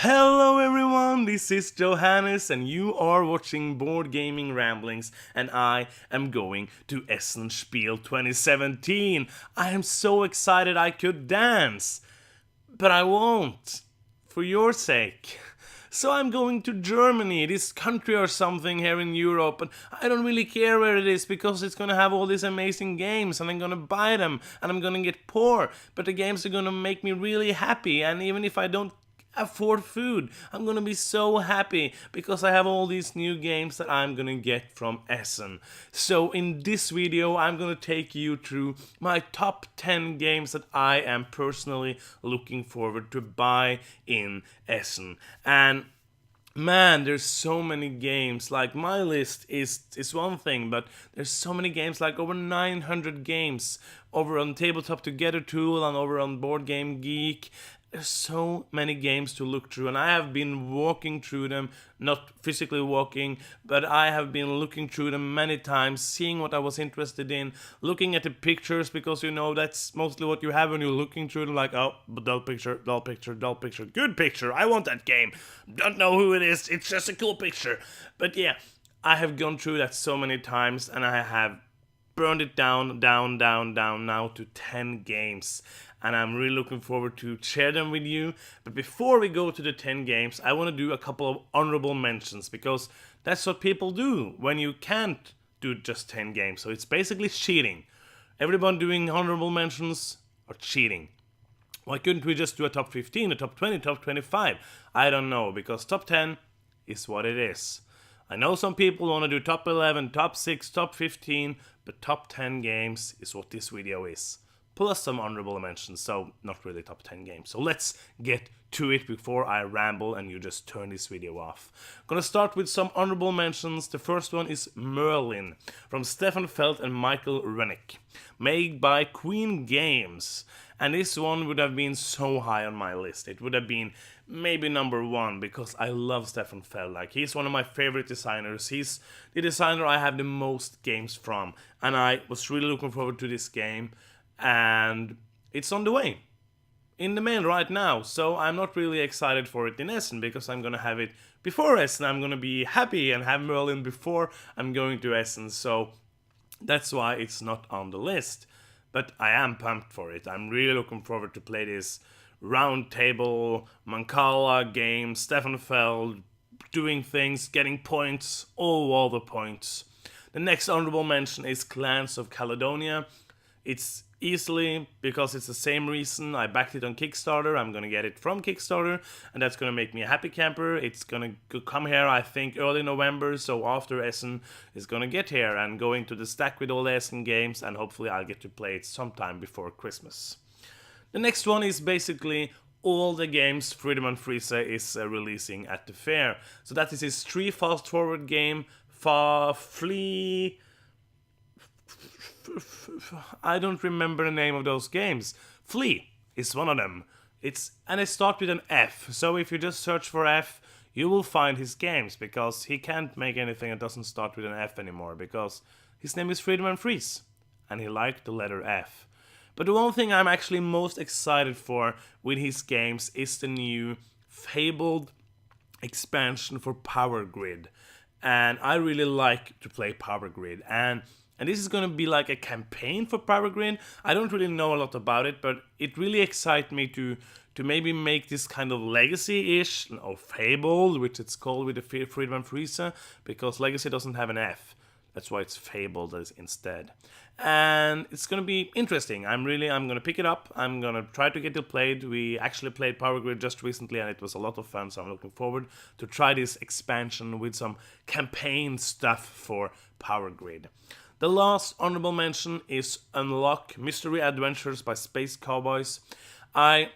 Hello everyone, this is Johannes and you are watching Board Gaming Ramblings and I am going to Essen Spiel 2017. I am so excited I could dance, but I won't, for your sake. So I'm going to Germany, this country or something here in Europe, and I don't really care where it is because it's gonna have all these amazing games and I'm gonna buy them and I'm gonna get poor, but the games are gonna make me really happy, and even if I don't afford food, I'm gonna be so happy because I have all these new games that I'm gonna get from Essen. So in this video I'm gonna take you through my top 10 games that I am personally looking forward to buy in Essen. And man, there's so many games. Like, my list is one thing, but there's so many games, like over 900 games over on Tabletop Together Tool and over on Board Game Geek. There's so many games to look through, and I have been walking through them, not physically walking, but I have been looking through them many times, seeing what I was interested in, looking at the pictures, because that's mostly what you have when you're looking through them, like, oh, dull picture, dull picture, dull picture, good picture, I want that game, don't know who it is, it's just a cool picture. But yeah, I have gone through that so many times, and I have burned it down now to 10 games, and I'm really looking forward to share them with you. But before we go to the 10 games, I want to do a couple of honorable mentions, because that's what people do when you can't do just 10 games. So it's basically cheating. Everyone doing honorable mentions are cheating. Why couldn't we just do a top 15, a top 20, top 25? I don't know, because top 10 is what it is. I know some people want to do top 11, top 6, top 15, but top 10 games is what this video is. Plus some honorable mentions, so not really top 10 games. So let's get to it before I ramble and you just turn this video off. I'm gonna start with some honorable mentions. The first one is Merlin, from Stefan Feld and Michael Rennick, made by Queen Games. And this one would have been so high on my list. It would have been maybe number one, because I love Stefan Feld. Like, he's one of my favorite designers. He's the designer I have the most games from. And I was really looking forward to this game. And it's on the way. In the mail right now. So I'm not really excited for it in Essen, because I'm gonna have it before Essen. I'm gonna be happy and have Merlin before I'm going to Essen. So that's why it's not on the list. But I am pumped for it. I'm really looking forward to play this round table Mancala game, Stefan Feld, doing things, getting points, all the points. The next honorable mention is Clans of Caledonia. It's easily, because it's the same reason I backed it on Kickstarter. I'm gonna get it from Kickstarter, and that's gonna make me a happy camper. It's gonna come here, I think, early November, so after Essen is gonna get here and go into the stack with all the Essen games, and hopefully I'll get to play it sometime before Christmas. The next one is basically all the games Friedemann Friese is releasing at the fair. So that is his 3 fast-forward game, I don't remember the name of those games. Flee is one of them. And it starts with an F. So if you just search for F, you will find his games, because he can't make anything that doesn't start with an F anymore, because his name is Friedemann Friese and he liked the letter F. But the one thing I'm actually most excited for with his games is the new Fabled expansion for Power Grid. And I really like to play Power Grid, and this is going to be like a campaign for Power Grid. I don't really know a lot about it, but it really excites me to maybe make this kind of Legacy-ish, or Fabled, which it's called with the Friedemann Friese, because Legacy doesn't have an F. That's why it's Fabled instead. And it's going to be interesting. I'm going to pick it up. I'm going to try to get it played. We actually played Power Grid just recently, and it was a lot of fun, so I'm looking forward to try this expansion with some campaign stuff for Power Grid. The last honorable mention is Unlock Mystery Adventures by Space Cowboys. I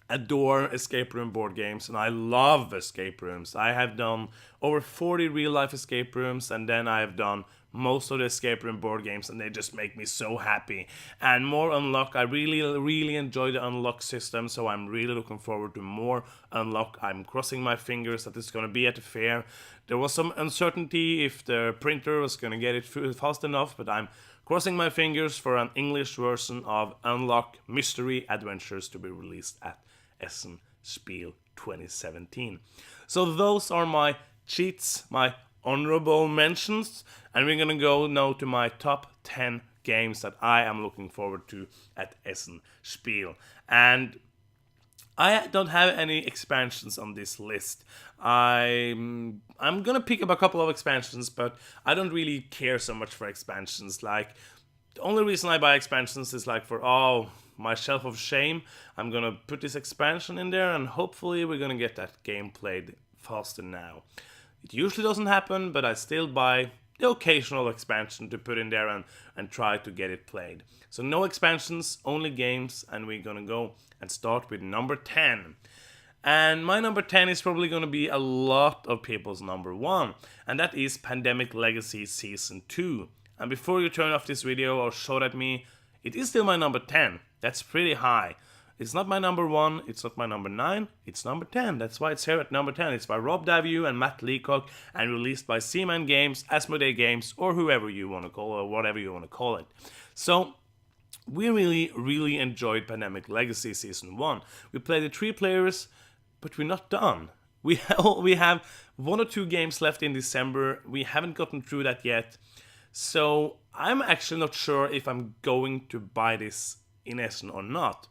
adore escape room board games, and I love escape rooms. I have done over 40 real-life escape rooms, and then I have done most of the escape room board games, and they just make me so happy. And more Unlock, I really enjoy the Unlock system, so I'm really looking forward to more Unlock. I'm crossing my fingers that it's going to be at the fair. There was some uncertainty if the printer was going to get it fast enough, but I'm crossing my fingers for an English version of Unlock Mystery Adventures to be released at Essen Spiel 2017. So those are my cheats, my honorable mentions, and we're gonna go now to my top 10 games that I am looking forward to at Essen Spiel. And I don't have any expansions on this list. I'm gonna pick up a couple of expansions, but I don't really care so much for expansions. Like, the only reason I buy expansions is like for my shelf of shame. I'm gonna put this expansion in there, and hopefully we're gonna get that game played faster now. It usually doesn't happen, but I still buy the occasional expansion to put in there and try to get it played. So no expansions, only games, and we're gonna go and start with number 10. And my number 10 is probably gonna be a lot of people's number 1, and that is Pandemic Legacy Season 2. And before you turn off this video or shout at me, it is still my number 10. That's pretty high. It's not my number 1, it's not my number 9, it's number 10. That's why it's here at number 10. It's by Rob Daviau and Matt Leacock and released by Seaman Games, Asmodee Games, or whoever you want to call it, or whatever you want to call it. So, we really enjoyed Pandemic Legacy Season 1. We played it 3 players, but we're not done. We have 1 or 2 games left in December. We haven't gotten through that yet. So, I'm actually not sure if I'm going to buy this in Essen or not.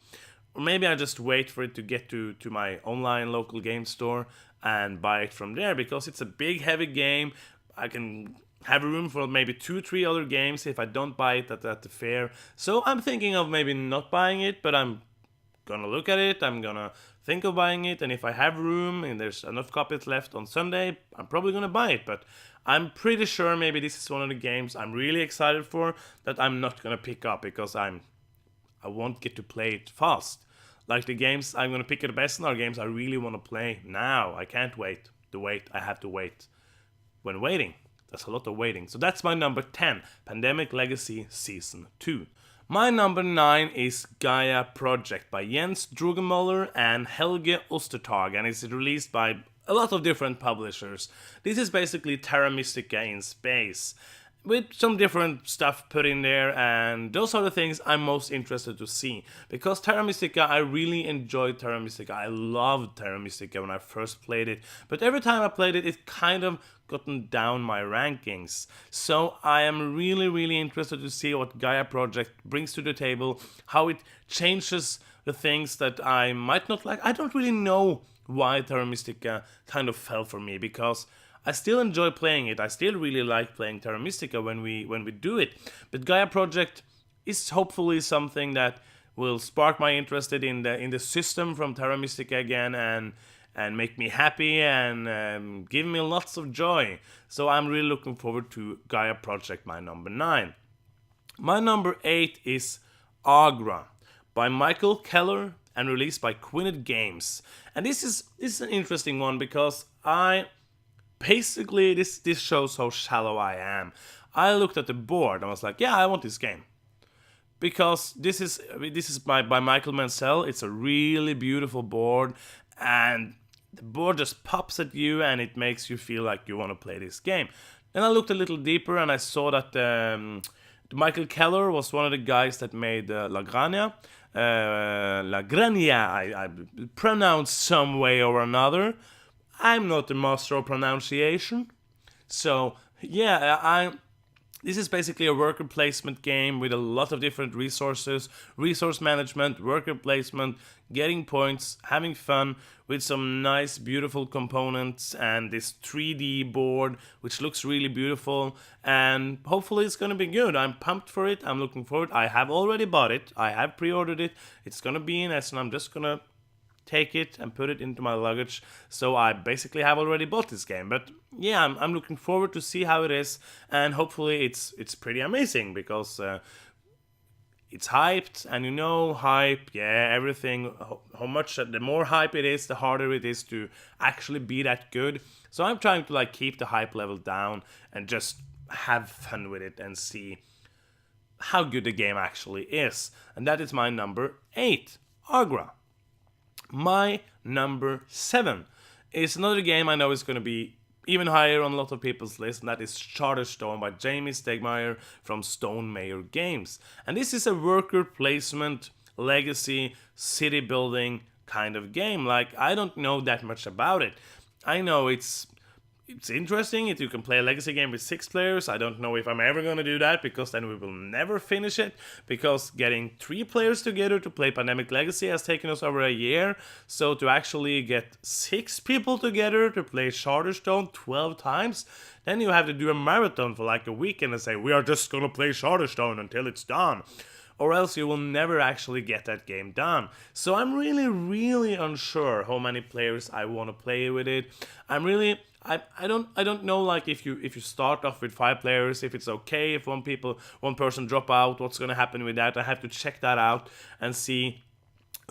Or maybe I just wait for it to get to my online local game store and buy it from there, because it's a big, heavy game. I can have room for maybe 2-3 other games if I don't buy it at the fair. So I'm thinking of maybe not buying it, but I'm gonna look at it, I'm gonna think of buying it, and if I have room and there's enough copies left on Sunday, I'm probably gonna buy it. But I'm pretty sure maybe this is one of the games I'm really excited for that I'm not gonna pick up, because I won't get to play it fast. Like the games I'm gonna pick at best are games I really want to play now. I can't wait. I have to wait when waiting. That's a lot of waiting. So that's my number 10, Pandemic Legacy Season 2. My number 9 is Gaia Project by Jens Drugemøller and Helge Ostertag, and it's released by a lot of different publishers. This is basically Terra Mystica in space, with some different stuff put in there, and those are the things I'm most interested to see. Because Terra Mystica, I really enjoyed Terra Mystica. I loved Terra Mystica when I first played it, but every time I played it, it kind of gotten down my rankings. So I am really interested to see what Gaia Project brings to the table, how it changes the things that I might not like. I don't really know why Terra Mystica kind of fell for me, because I still enjoy playing it. I still really like playing Terra Mystica when we do it. But Gaia Project is hopefully something that will spark my interest in the system from Terra Mystica again, and make me happy and give me lots of joy. So I'm really looking forward to Gaia Project, my number 9. My number 8 is Agra by Michael Keller and released by Quinnet Games. And this is an interesting one, because basically, this shows how shallow I am. I looked at the board and was like, yeah, I want this game. Because this is by Michael Mansell. It's a really beautiful board, and the board just pops at you and it makes you feel like you want to play this game. Then I looked a little deeper and I saw that Michael Keller was one of the guys that made La Grania. I pronounced some way or another. I'm not the master of pronunciation. So, yeah, this is basically a worker placement game with a lot of different resources, resource management, worker placement, getting points, having fun with some nice, beautiful components, and this 3D board, which looks really beautiful, and hopefully it's gonna be good. I'm pumped for it, I'm looking forward. I have already bought it, I have pre-ordered it, it's gonna be in Essen. I'm just gonna take it and put it into my luggage. So I basically have already bought this game. But yeah, I'm looking forward to see how it is, and hopefully it's pretty amazing, because it's hyped, and hype, yeah, everything, how much, the more hype it is, the harder it is to actually be that good. So I'm trying to keep the hype level down and just have fun with it and see how good the game actually is. And that is my number 8, Agra. My number 7 is another game I know is going to be even higher on a lot of people's list, and that is Charterstone by Jamie Stegmaier from Stone Mayor Games. And this is a worker placement, legacy, city building kind of game. Like, I don't know that much about it. I know it's interesting if you can play a legacy game with 6 players. I don't know if I'm ever going to do that, because then we will never finish it, because getting 3 players together to play Pandemic Legacy has taken us over a year. So to actually get 6 people together to play Charterstone 12 times, then you have to do a marathon for like a weekend and say, we are just going to play Charterstone until it's done, or else you will never actually get that game done. So I'm really, really unsure how many players I want to play with it. I don't know, like, if you start off with 5 players, if it's okay if one person drop out, what's gonna happen with that. I have to check that out and see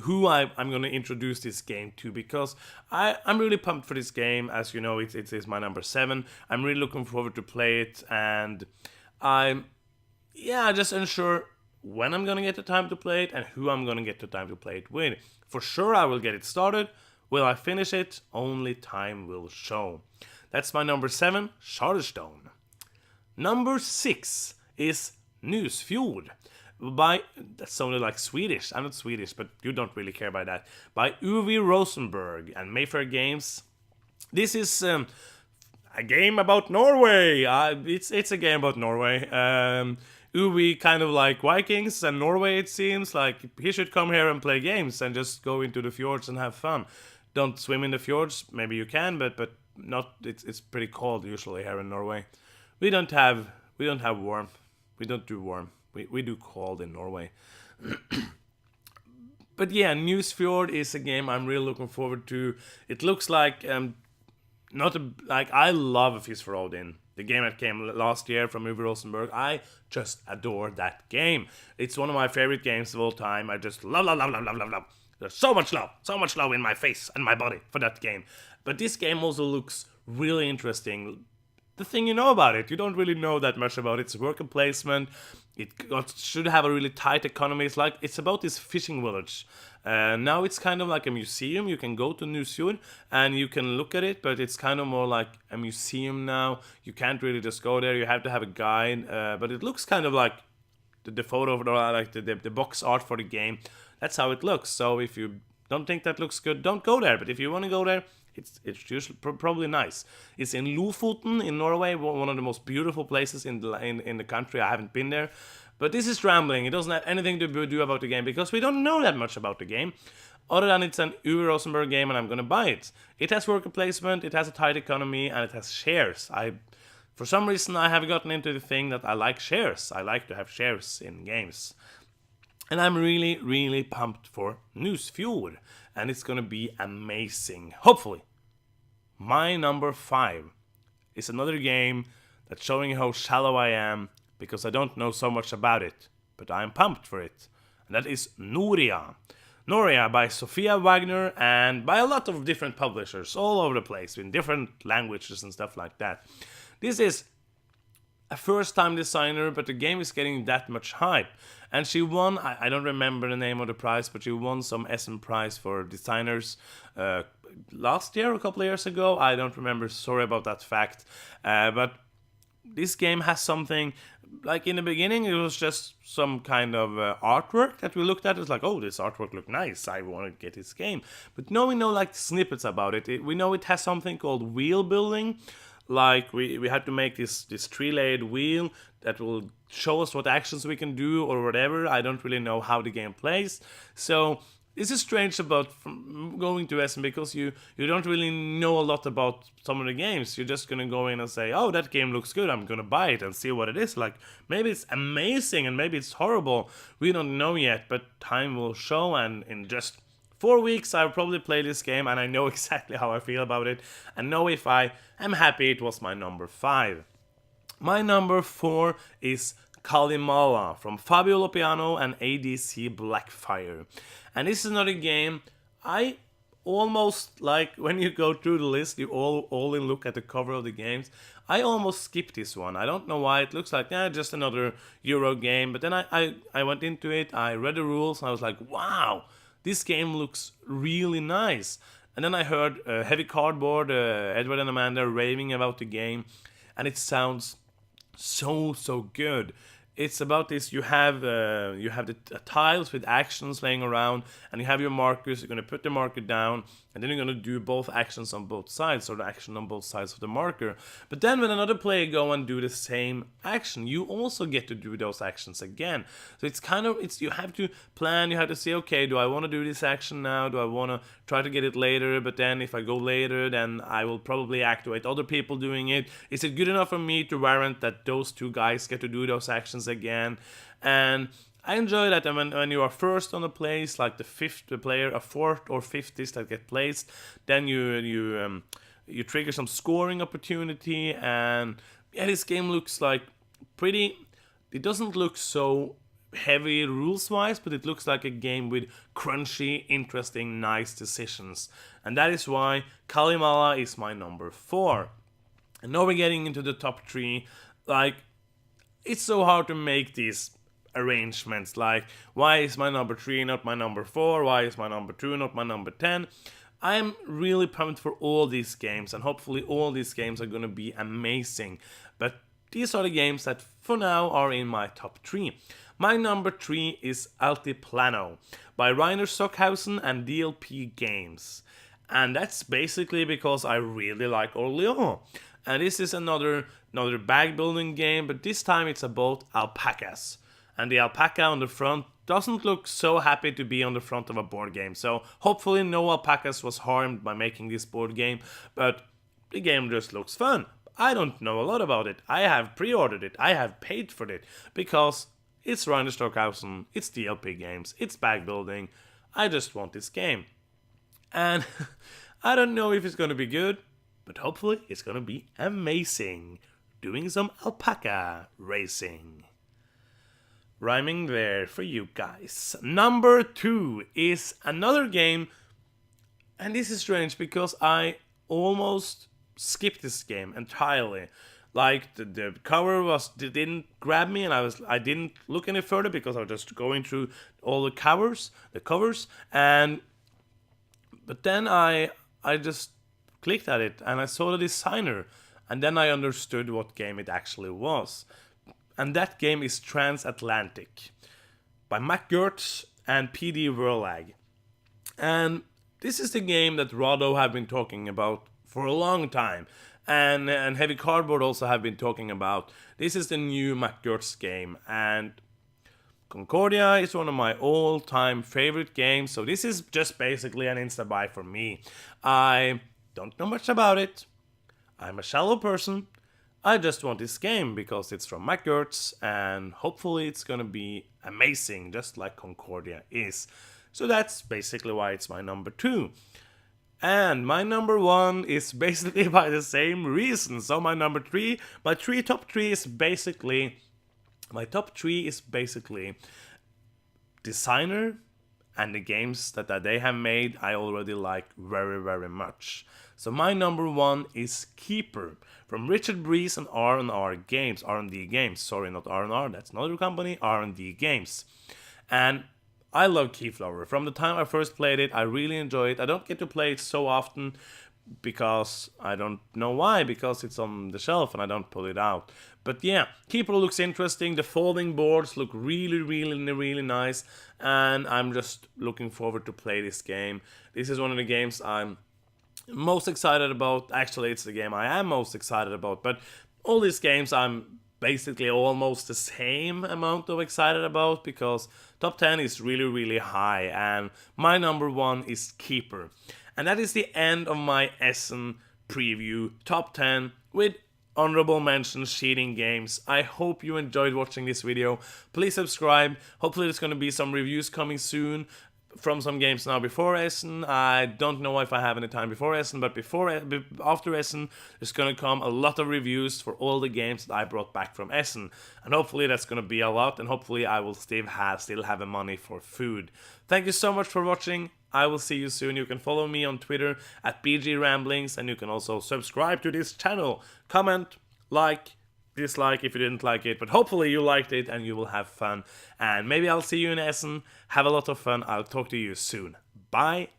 who I'm gonna introduce this game to, because I'm really pumped for this game. As you know, it's my number 7. I'm really looking forward to play it, and I'm just unsure when I'm gonna get the time to play it and who I'm gonna get the time to play it with. For sure, I will get it started. Will I finish it? Only time will show. That's my number 7, Charterstone. Number 6 is Nusfjord. That sounded like Swedish. I'm not Swedish, but you don't really care about that. By Uwe Rosenberg and Mayfair Games. This is a game about Norway. It's a game about Norway. Uwe kind of like Vikings and Norway, it seems. Like, he should come here and play games and just go into the fjords and have fun. Don't swim in the fjords. Maybe you can, but not. It's pretty cold usually here in Norway. We don't have warm. We don't do warm. We do cold in Norway. But yeah, Newsfjord is a game I'm really looking forward to. It looks like I love A Feast for Odin, the game that came last year from Uwe Rosenberg. I just adore that game. It's one of my favorite games of all time. I just love. There's so much love in my face and my body for that game. But this game also looks really interesting. The thing you know about it, you don't really know that much about its worker placement. Should have a really tight economy. It's about this fishing village. Now it's kind of like a museum. You can go to Nusfjord and you can look at it, but it's kind of more like a museum now. You can't really just go there. You have to have a guide. But it looks kind of like the photo, like the box art for the game. That's how it looks. So if you don't think that looks good, don't go there. But if you want to go there, it's usually probably nice. It's in Lofoten in Norway, one of the most beautiful places in the country. I haven't been there, but this is rambling. It doesn't have anything to do about the game, because we don't know that much about the game, other than it's an Uwe Rosenberg game and I'm gonna buy it. It has worker placement, it has a tight economy, and it has shares. For some reason, I have gotten into the thing that I like shares. I like to have shares in games. And I'm really, really pumped for Nusfjord. And it's gonna be amazing. Hopefully. My number 5 is another game that's showing how shallow I am, because I don't know so much about it. But I'm pumped for it. And that is Noria. Noria by Sophia Wagner and by a lot of different publishers all over the place in different languages and stuff like that. This is a first-time designer, but the game is getting that much hype. And she won, I don't remember the name of the prize, but she won some Essen prize for designers last year, a couple of years ago. I don't remember, sorry about that fact. But this game has something, like in the beginning it was just some kind of artwork that we looked at. It's like, oh, this artwork looked nice, I want to get this game. But now we know like snippets about it. We know it has something called wheel building. Like we had to make this three-layered wheel that will show us what actions we can do or whatever. I don't really know how the game plays. So this is strange about going to Essen, because you don't really know a lot about some of the games. You're just gonna go in and say, oh, that game looks good, I'm gonna buy it and see what it is. Like, maybe it's amazing and maybe it's horrible. We don't know yet, but time will show, and in just 4 weeks I'll probably play this game and I know exactly how I feel about it, and know if I am happy it was my number 5. My number 4 is Kalimala from Fabio Lopiano and ADC Blackfire. And this is another game I almost, like, when you go through the list, you all in look at the cover of the games. I almost skipped this one. I don't know why. It looks like just another Euro game. But then I went into it, I read the rules, and I was like, wow, this game looks really nice. And then I heard Heavy Cardboard, Edward and Amanda raving about the game, and it sounds so good. it's about this. You have the tiles with actions laying around, and you have your markers. You're gonna put the marker down, and then you're gonna do both actions on both sides, or the action on both sides of the marker. But then when another player go and do the same action, you also get to do those actions again. So it's you have to plan. You have to say, okay, do I want to do this action now? Do I want to try to get it later? But then if I go later, then I will probably activate other people doing it. Is it good enough for me to warrant that those two guys get to do those actions again? And I enjoy that. And when you are first on the place, like the fifth player, a fourth or fifth is that get placed, then you trigger some scoring opportunity. And yeah, this game looks like pretty. It doesn't look so heavy rules wise, but it looks like a game with crunchy, interesting, nice decisions. And that is why Kalimala is my number 4. And now we're getting into the top 3. Like, it's so hard to make these arrangements. Like, why is my number 3 not my number 4? Why is my number 2 not my number 10? I'm really pumped for all these games, and hopefully all these games are gonna be amazing. But these are the games that for now are in my top 3. My number 3 is Altiplano by Rainer Stockhausen and DLP Games. And that's basically because I really like Orléans. And this is another bag building game, but this time it's about alpacas. And the alpaca on the front doesn't look so happy to be on the front of a board game. So hopefully no alpacas was harmed by making this board game, but the game just looks fun. I don't know a lot about it. I have pre-ordered it. I have paid for it because it's Rainer Stockhausen, it's DLP Games, it's bag building. I just want this game. And I don't know if it's gonna be good, but hopefully it's gonna be amazing. Doing some alpaca racing. Rhyming there for you guys. Number 2 is another game, and this is strange because I almost skipped this game entirely. Like the cover didn't grab me, and I didn't look any further because I was just going through all the covers, and but then I just clicked at it and I saw the designer, and then I understood what game it actually was. And that game is Transatlantic by Mac Gertz and PD Verlag. And this is the game that Rado have been talking about for a long time. And Heavy Cardboard also have been talking about. This is the new Mac Gertz game. And Concordia is one of my all-time favorite games. So this is just basically an insta-buy for me. I don't know much about it. I'm a shallow person. I just want this game because it's from Mac Gertz, and hopefully it's gonna be amazing, just like Concordia is. So that's basically why it's my number 2. And my number 1 is basically by the same reason. So my number 3, my top 3 is basically, designer, and the games that they have made I already like very, very much. So my number 1 is Keeper from Richard Breeze and R&R Games. R&D Games, sorry, not R&R, that's another company, R&D Games. And I love Keyflower. From the time I first played it, I really enjoy it. I don't get to play it so often because I don't know why, because it's on the shelf and I don't pull it out. But yeah, Keeper looks interesting. The folding boards look really, really, really nice, and I'm just looking forward to play this game. This is one of the games I'm most excited about. Actually, it's the game I am most excited about, but all these games I'm basically almost the same amount of excited about because top 10 is really, really high, and my number 1 is Keeper. And that is the end of my Essen preview top 10 with honorable mentions, cheating games. I hope you enjoyed watching this video. Please subscribe. Hopefully there's going to be some reviews coming soon from some games now before Essen. I don't know if I have any time before Essen, but after Essen, there's going to come a lot of reviews for all the games that I brought back from Essen. And hopefully that's going to be a lot, and hopefully I will still have the money for food. Thank you so much for watching. I will see you soon. You can follow me on Twitter at BG Ramblings, and you can also subscribe to this channel. Comment, like, dislike if you didn't like it, but hopefully you liked it and you will have fun. And maybe I'll see you in Essen. Have a lot of fun. I'll talk to you soon. Bye.